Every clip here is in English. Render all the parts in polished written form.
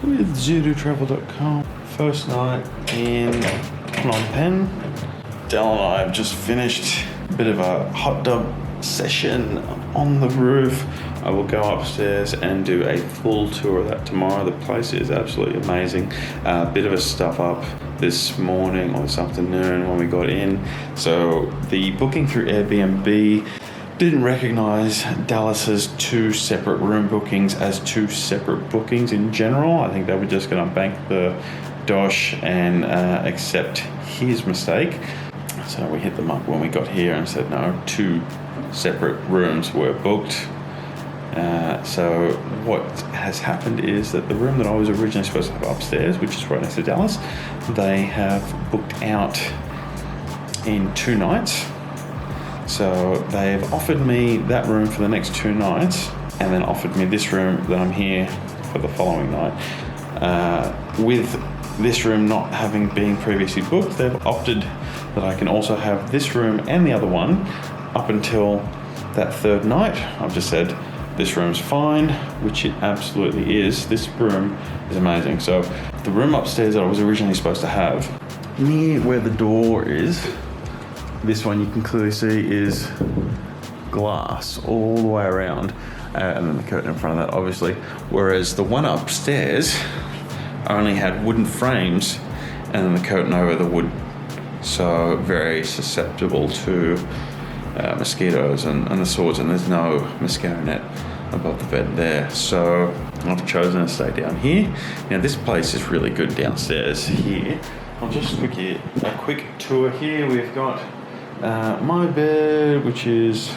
with ZuluTravel.com. First night in Phnom Penh. Dal and I have just finished a bit of a hot tub session on the roof. I will go upstairs and do a full tour of that tomorrow. The place is absolutely amazing. Bit of a stuff up this morning or this afternoon when we got in. So the booking through Airbnb didn't recognize Dallas's two separate room bookings as two separate bookings in general. I think they were just going to bank the dosh and accept his mistake. So we hit them up when we got here and said no, two separate rooms were booked. So what has happened is that the room that I was originally supposed to have upstairs, which is right next to Dallas, they have booked out in 2 nights. So they've offered me that room for the next 2 nights and then offered me this room that I'm here for the following night. With this room not having been previously booked, they've opted that I can also have this room and the other one up until that 3rd night. I've just said, this room's fine, which it absolutely is. This room is amazing. So the room upstairs that I was originally supposed to have, near where the door is, this one you can clearly see is glass all the way around, and then the curtain in front of that, obviously. Whereas the one upstairs only had wooden frames and then the curtain over the wood. So very susceptible to mosquitoes and the swords, and there's no mosquito net above the bed there. So I've chosen to stay down here. Now this place is really good downstairs here. I'll just give you a quick tour here. We've got my bed, which is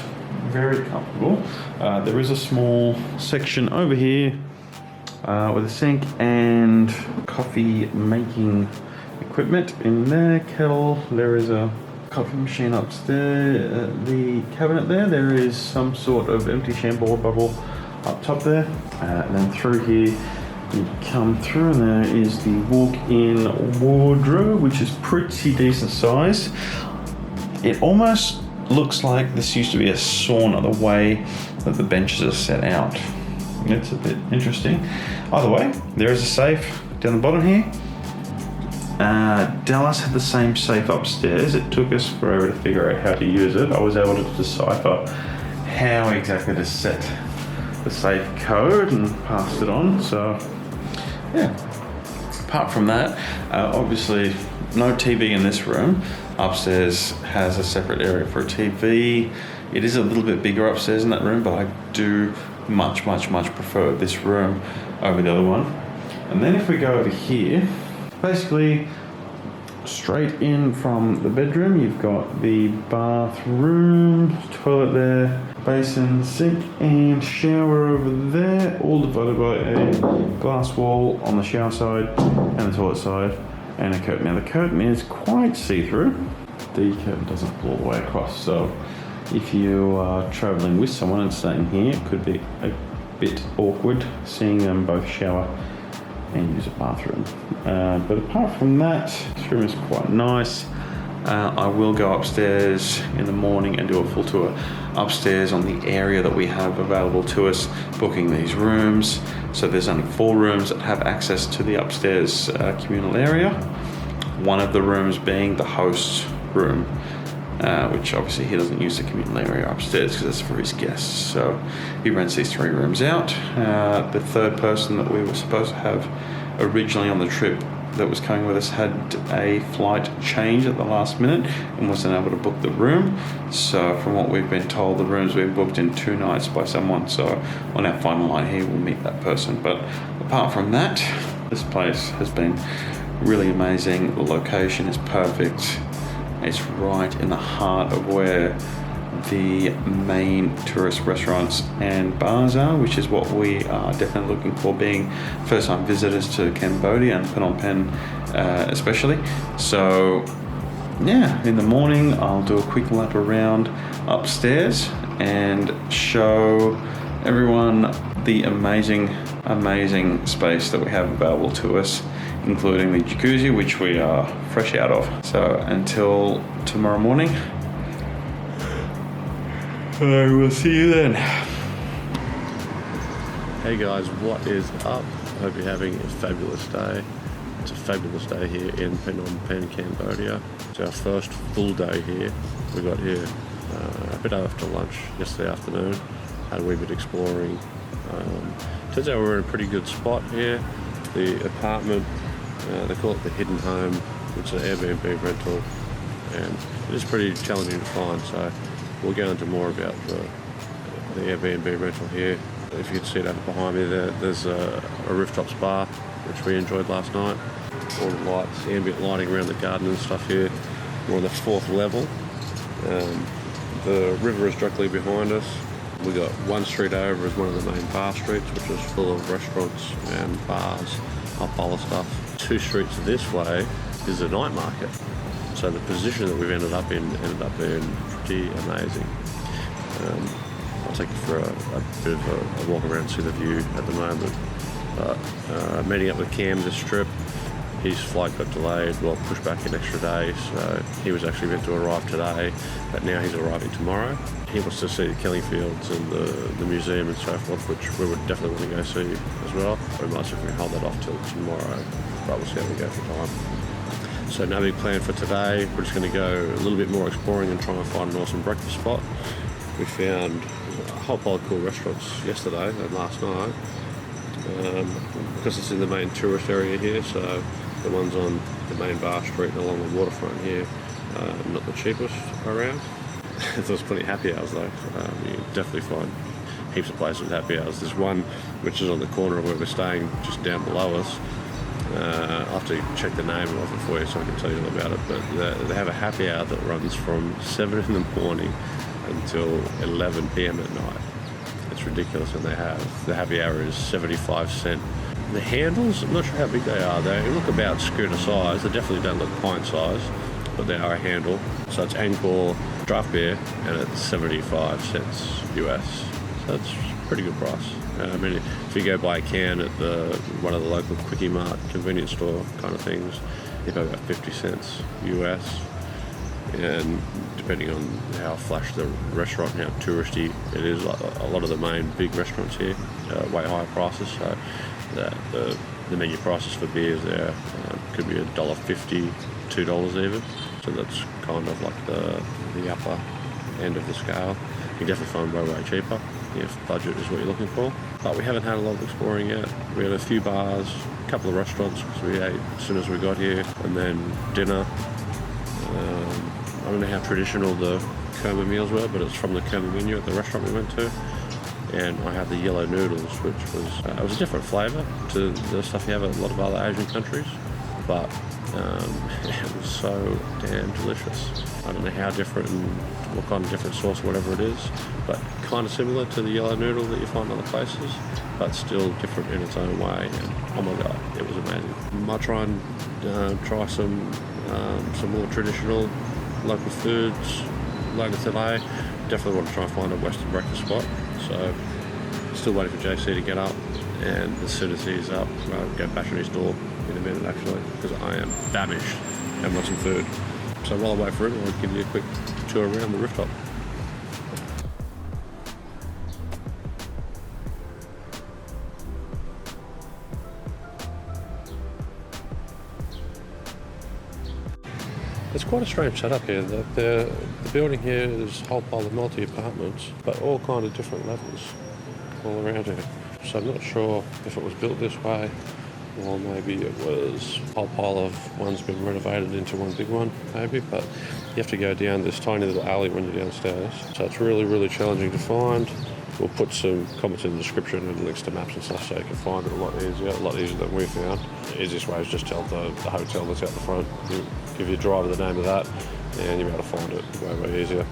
very comfortable. There is a small section over here with a sink and coffee making equipment in there, kettle. There is a coffee machine upstairs. The cabinet there is some sort of empty shampoo bubble up top there. And then through here, you come through and there is the walk-in wardrobe, which is pretty decent size. It almost looks like this used to be a sauna, the way that the benches are set out. It's a bit interesting. Either way, there is a safe down the bottom here. Dallas had the same safe upstairs. It took us forever to figure out how to use it. I was able to decipher how exactly to set the safe code and passed it on. So yeah, apart from that, obviously no TV in this room. Upstairs has a separate area for a TV. It is a little bit bigger upstairs in that room, but I do much prefer this room over the other one. And then if we go over here, basically straight in from the bedroom, you've got the bathroom, toilet there, basin, sink and shower over there, all divided by a glass wall on the shower side and the toilet side, and a curtain. Now the curtain is quite see-through. The curtain doesn't pull all the way across, so if you are traveling with someone and staying here, it could be a bit awkward seeing them both shower and use a bathroom. But apart from that, this room is quite nice. I will go upstairs in the morning and do a full tour upstairs on the area that we have available to us, booking these rooms. So there's only 4 rooms that have access to the upstairs communal area. One of the rooms being the host's room, which obviously he doesn't use the communal area upstairs because it's for his guests. So he rents these 3 rooms out. The 3rd person that we were supposed to have originally on the trip that was coming with us had a flight change at the last minute and wasn't able to book the room. So from what we've been told, the room's been booked in 2 nights by someone. So on our final night here, we'll meet that person. But apart from that, this place has been really amazing. The location is perfect. It's right in the heart of where the main tourist restaurants and bars are, which is what we are definitely looking for, being first-time visitors to Cambodia and Phnom Penh especially. So yeah, in the morning I'll do a quick lap around upstairs and show everyone the amazing space that we have available to us, including the jacuzzi, which we are fresh out of. So until tomorrow morning, I will see you then. Hey guys, what is up? Hope you're having a fabulous day. It's a fabulous day here in Phnom Penh, Cambodia. It's our first full day here. We got here a bit after lunch yesterday afternoon, had a wee bit exploring. Turns out we're in a pretty good spot here. The apartment, they call it the hidden home. It's an Airbnb rental, and it is pretty challenging to find, so we'll go into more about the Airbnb rental here. If you can see that behind me there's a rooftop spa, which we enjoyed last night. All the lights, ambient lighting around the garden and stuff here. We're on the 4th level. The river is directly behind us. We got one street over is one of the main bar streets, which is full of restaurants and bars, hot pole stuff. 2 streets this way is a night market. So the position that we've ended up being pretty amazing. I'll take you for a bit of a walk around, see the view at the moment. But meeting up with Cam this trip, his flight got delayed, pushed back an extra day, so he was actually meant to arrive today, but now he's arriving tomorrow. He wants to see the killing fields and the museum and so forth, which we would definitely want to go see as well. We might see if we can hold that off till tomorrow, but we'll see how we go for time. So no big plan for today. We're just going to go a little bit more exploring and try and find an awesome breakfast spot. We found a whole pile of cool restaurants yesterday and last night, because it's in the main tourist area here, so the ones on the main bar street and along the waterfront here, not the cheapest around. There's plenty of happy hours though. You definitely find heaps of places with happy hours. There's one which is on the corner of where we're staying, just down below us. I'll have to check the name of it for you so I can tell you all about it, but they have a happy hour that runs from 7 in the morning until 11 p.m. at night. It's ridiculous, and the happy hour is 75 cents. The handles, I'm not sure how big they are. They look about scooter size. They definitely don't look pint size, but they are a handle. So it's Angkor draft beer, and it's 75 cents US. So that's a pretty good price. I mean, if you go buy a can at one of the local Quickie Mart convenience store kind of things, you pay about 50 cents US. And depending on how flash the restaurant, how touristy it is, like a lot of the main big restaurants here, way higher prices. So the menu prices for beers there could be $1.50, $2 even. So that's kind of like the upper end of the scale. You can definitely find way cheaper if budget is what you're looking for. But we haven't had a lot of exploring yet. We had a few bars, a couple of restaurants because we ate as soon as we got here, and then dinner. I don't know how traditional the Khmer meals were, but it's from the Khmer menu at the restaurant we went to. And I had the yellow noodles, which was it was a different flavour to the stuff you have in a lot of other Asian countries, but it was so damn delicious. I don't know how different and what kind of different sauce or whatever it is, but kind of similar to the yellow noodle that you find other places, but still different in its own way. And oh my god, it was amazing. I might try and try some more traditional local foods later today. Definitely want to try and find a Western breakfast spot. So still waiting for JC to get up, and as soon as he's up, I'll go bash on his door in a minute actually, because I am famished and want some food. So while I wait for him, I'll give you a quick tour around the rooftop. It's quite a strange setup here. The building here is a whole pile of multi-apartments, but all kind of different levels all around here. So I'm not sure if it was built this way, or maybe it was a whole pile of ones been renovated into one big one, maybe, but you have to go down this tiny little alley when you're downstairs. So it's really challenging to find. We'll put some comments in the description and links to maps and stuff so you can find it a lot easier than we found. The easiest way is just tell the hotel that's out the front, give your driver the name of that, and you'll be able to find it way easier.